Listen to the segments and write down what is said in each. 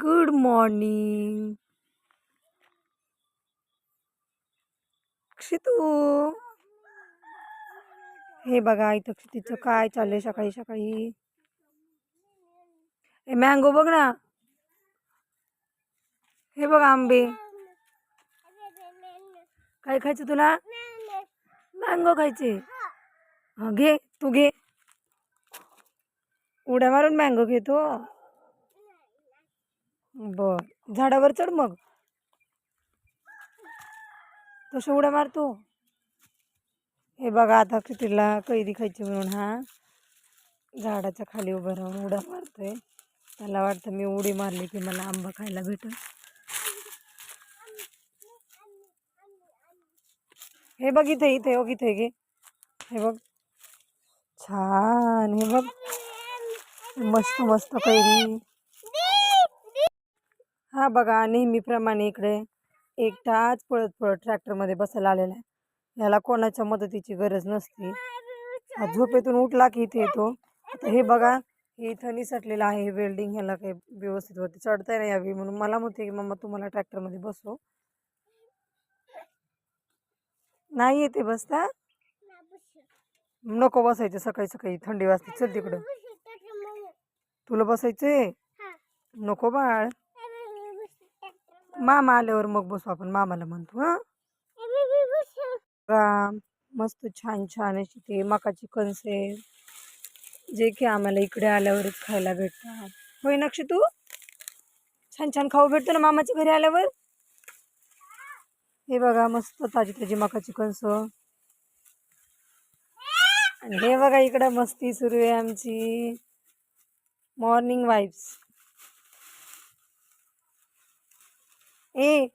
Good morning क्षितू. हे बघा इथं क्षितीचं काय चाललंय सकाळी सकाळी. हे मँगो बघ ना. हे बघ आंबे. काय खायचं तुला? मँगो खायचे. हा घे, तू घे. उड्या मारून मँगो घेतो. बर, झाडावर चढ मग. तसं उड्या मारतो. हे बघा आता क्षितीला कैरी खायची म्हणून हा झाडाच्या खाली उभं राहून उड्या मारतोय. त्याला वाटतं मी उडी मारली की मला आंबा खायला भेटेल. हे बघ इथे इथे बघ इथे घे. हे बघ छान. हे बघ मस्त मस्त कैरी. हा बघा नेहमीप्रमाणे इकडे एकटाच पळत पळत ट्रॅक्टरमध्ये बसायला आलेला आहे. याला कोणाच्या मदतीची गरज नसते. हा झोपेतून उठला की इथे येतो. आता हे बघा हे इथं निसटलेलं आहे. हे वेल्डिंग ह्याला काही व्यवस्थित होते चढता नाही यावी म्हणून मला म्हणते की मम्मा तुम्हाला ट्रॅक्टरमध्ये बसव. नाही येते बसता. नको बसायचं सकाळी सकाळी थंडी वाजते. चल तिकडं. तुला बसायचंय नको बाळ. मामा आल्यावर मग बसू आपण. मामाला म्हणतो हा. मस्त छान छान अशी ते मकाची कणसे जे की आम्हाला इकडे आल्यावरच खायला भेटतात. होय नक्ष तू छान छान खाऊ भेटतो ना मामाच्या घरी आल्यावर. हे बघा मस्त ताजी ताजी मकाची कणस. आणि हे बघा इकडं मस्ती सुरू आहे आमची. Morning vibes. ए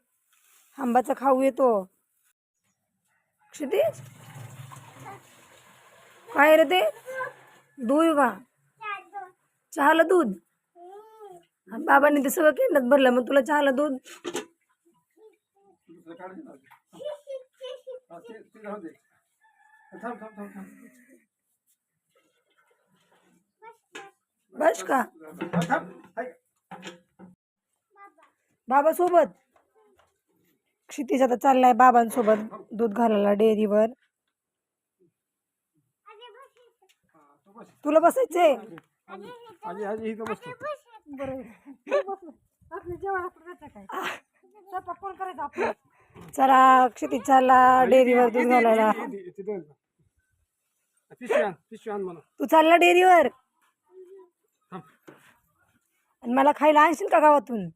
आंबाचा खाऊ येतो. क्षितिज काय रे ते दूध का? चहाला दूध. बाबांनी ते सगळं केंडात भरलं मग तुला चहाला दूध. बस का बाबा सोबत. क्षितिज आता चाललाय बाबांसोबत दूध घालायला डेअरीवर. तुला बसायचंय. चला क्षितिज चालला डेअरीवर दूध घालायला. तू चालला डेअरीवर आणि मला खायला आणशील का गावातून?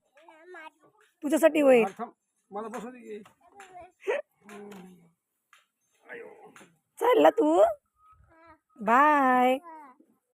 तुझ्यासाठी होय. चालला तू. बाय.